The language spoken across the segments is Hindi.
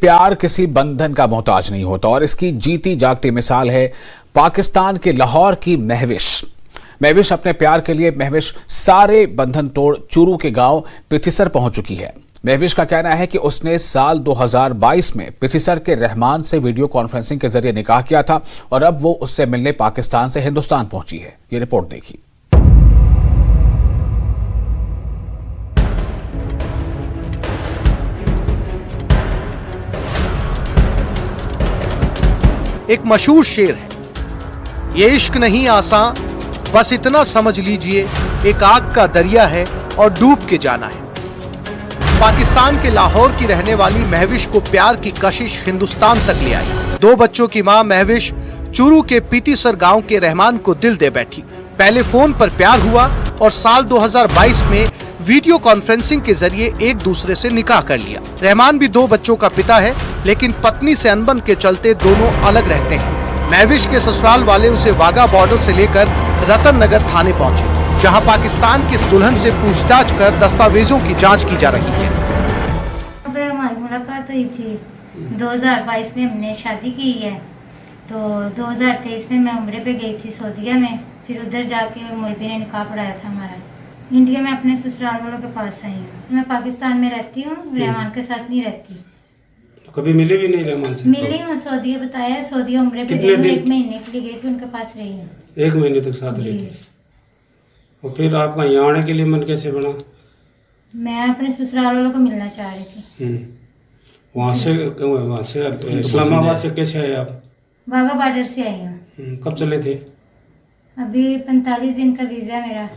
प्यार किसी बंधन का मोहताज नहीं होता और इसकी जीती जागती मिसाल है पाकिस्तान के लाहौर की महविश। महविश अपने प्यार के लिए महविश सारे बंधन तोड़ चूरू के गांव पिथिसर पहुंच चुकी है। महविश का कहना है कि उसने साल 2022 में पिथिसर के रहमान से वीडियो कॉन्फ्रेंसिंग के जरिए निकाह किया था और अब वो उससे मिलने पाकिस्तान से हिंदुस्तान पहुंची है। ये रिपोर्ट देखिए। एक मशहूर शेर है, ये इश्क नहीं आसान, बस इतना समझ लीजिए एक आग का दरिया है और डूब के जाना है। पाकिस्तान के लाहौर की रहने वाली महविश को प्यार की कशिश हिंदुस्तान तक ले आई। 2 बच्चों की मां महविश चूरू के पिथिसर गांव के रहमान को दिल दे बैठी। पहले फोन पर प्यार हुआ और साल 2022 में वीडियो कॉन्फ्रेंसिंग के जरिए एक दूसरे से निकाह कर लिया। रहमान भी 2 बच्चों का पिता है, लेकिन पत्नी से अनबन के चलते दोनों अलग रहते हैं। महविश के ससुराल वाले उसे वाघा बॉर्डर से लेकर रतन नगर थाने पहुंचे, जहां पाकिस्तान की इस दुल्हन से पूछताछ कर दस्तावेजों की जांच की जा रही है। हमारी मुलाकात हुई थी 2022 में, हमने शादी की है तो 2023 में मैं उम्रे पे गई थी सऊदीया में। फिर उधर जाके मौलवी ने निकाह पढ़ाया था हमारा। इंडिया में अपने ससुराल वालों के पास आई हूँ। मैं पाकिस्तान में रहती हूँ, रहमान के साथ नहीं रहती। कभी मिले भी नहीं रहमान से? मिली हूँ, सऊदीया बताया, सऊदीया उम्रे पे गई हूँ, 1 महीने के लिए गई थी, उनके पास रही हूँ। 1 महीने तक साथ रही थी। और फिर आपका यहाँ आने के लिए मन कैसे बना? मैं अपने ससुराल वालों को मिलना चाह रही थी। वहाँ से इस्लामाबाद से कैसे आए आप? वाघा बॉर्डर से आई हूँ। कब चले थे? अभी 45 दिन का वीजा मेरा।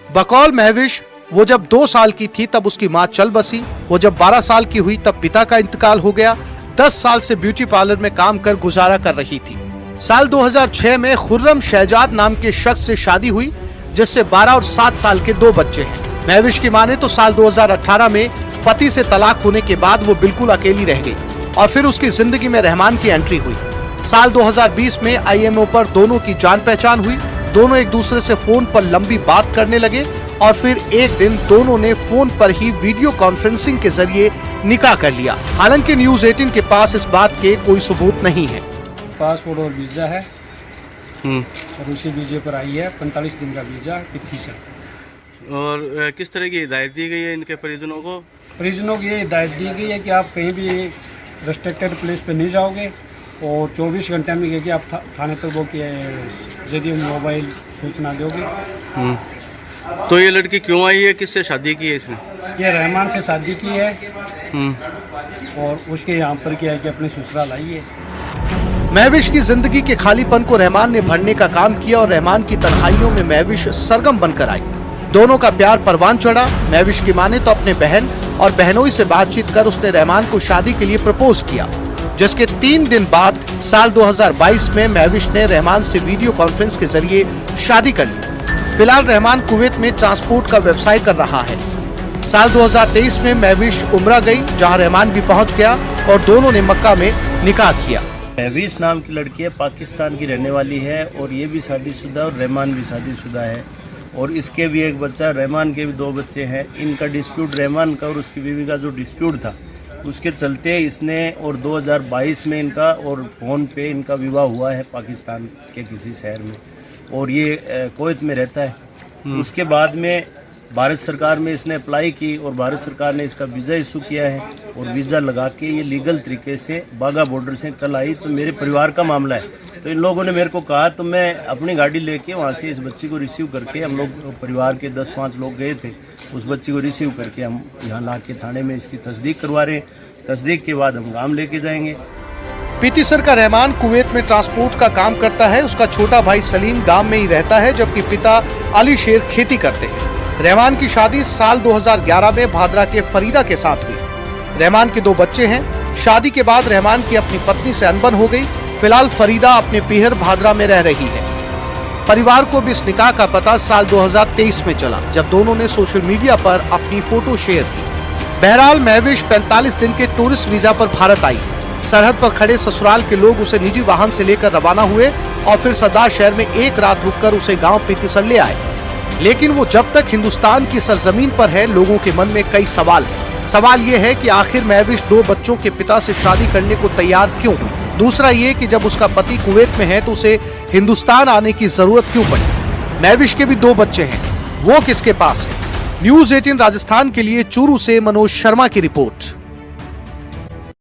बकौल महविश, वो जब 2 साल की थी तब उसकी मां चल बसी। वो जब 12 साल की हुई तब पिता का इंतकाल हो गया। 10 साल से ब्यूटी पार्लर में काम कर गुजारा कर रही थी। साल 2006 में खुर्रम शहजाद नाम के शख्स से शादी हुई, जिससे 12 और 7 साल के 2 बच्चे हैं। महविश की मां ने तो साल 2018 में पति से तलाक होने के बाद वो बिल्कुल अकेली रह गई और फिर उसकी जिंदगी में रहमान की एंट्री हुई। साल 2020 में IMO पर दोनों की जान पहचान हुई। दोनों एक दूसरे से फोन पर लंबी बात करने लगे और फिर एक दिन दोनों ने फोन पर ही वीडियो कॉन्फ्रेंसिंग के जरिए निकाह कर लिया। हालांकि न्यूज़ 18 के पास इस बात के कोई सबूत नहीं है। पासपोर्ट और वीजा है और उसी वीजे पर आई है 45 दिन का वीजा पिथिसर। और किस तरह की हिदायत दी गई है इनके परिजनों को? परिजनों की ये हिदायत दी गई है कि आप कहीं भी रेस्ट्रिक्टेड प्लेस पे नहीं जाओगे और 24 घंटे में कि आप थाने पर वो यदि मोबाइल सूचना दोगे। तो ये लड़की क्यों आई है, किससे शादी की है इसने? ये रहमान से शादी की है और उसके यहाँ पर क्या है कि अपने ससुराल आई है। महविश की जिंदगी के खालीपन को रहमान ने भरने का काम किया और रहमान की तन्हाइयों में महविश सरगम बनकर आई। दोनों का प्यार परवान चढ़ा। महविश की मां ने तो अपने बहन और बहनोई से बातचीत कर उसने रहमान को शादी के लिए प्रपोज किया, जिसके 3 दिन बाद साल 2022 में महविश ने रहमान से वीडियो कॉन्फ्रेंस के जरिए शादी कर ली। फिलहाल रहमान कुवैत में ट्रांसपोर्ट का व्यवसाय कर रहा है। साल 2023 में महविश उम्रा गई, जहां रहमान भी पहुंच गया और दोनों ने मक्का में निकाह किया। महविश नाम की लड़की है, पाकिस्तान की रहने वाली है और ये भी शादीशुदा और रहमान भी शादीशुदा है और इसके भी एक बच्चा, रहमान के भी 2 बच्चे हैं। इनका डिस्प्यूट, रहमान का और उसकी बीवी का जो डिस्प्यूट था उसके चलते इसने और 2022 में इनका और फ़ोन पे इनका विवाह हुआ है पाकिस्तान के किसी शहर में और ये कुवैत में रहता है। उसके बाद में भारत सरकार में इसने अप्लाई की और भारत सरकार ने इसका वीज़ा इशू किया है और वीज़ा लगा के ये लीगल तरीके से वाघा बॉर्डर से कल आई। तो मेरे परिवार का मामला है, तो इन लोगों ने मेरे को कहा तो मैं अपनी गाड़ी लेके वहाँ से इस बच्ची को रिसीव करके, हम लोग परिवार के 10-5 लोग गए थे, उस बच्ची को रिसीव करके हम यहाँ ला के थाने में इसकी तस्दीक करवा रहे हैं। तस्दीक के बाद हम गांव लेके जाएंगे। पिथिसर का रहमान कुवैत में ट्रांसपोर्ट का काम करता है। उसका छोटा भाई सलीम गांव में ही रहता है, जबकि पिता अली शेर खेती करते हैं। रहमान की शादी साल 2011 में भादरा के फरीदा के साथ हुई। रहमान के 2 बच्चे हैं। शादी के बाद रहमान की अपनी पत्नी से अनबन हो गई। फिलहाल फरीदा अपने पीहर भादरा में रह रही है। परिवार को भी इस निकाह का पता साल 2023 में चला, जब दोनों ने सोशल मीडिया पर अपनी फोटो शेयर की। बहरहाल महविश 45 दिन के टूरिस्ट वीजा पर भारत आई। सरहद पर खड़े ससुराल के लोग उसे निजी वाहन से लेकर रवाना हुए और फिर सरदार शहर में 1 रात रुककर उसे गांव पिथिसर ले आए। लेकिन वो जब तक हिंदुस्तान की सरजमीन पर है, लोगों के मन में कई सवाल हैं। सवाल यह है कि आखिर महविश 2 बच्चों के पिता से शादी करने को तैयार क्यों हुई? दूसरा ये कि जब उसका पति कुवैत में है तो उसे हिंदुस्तान आने की जरूरत क्यों पड़ी? महविश के भी 2 बच्चे हैं, वो किसके पास है? न्यूज़ 18 राजस्थान के लिए चूरू से मनोज शर्मा की रिपोर्ट।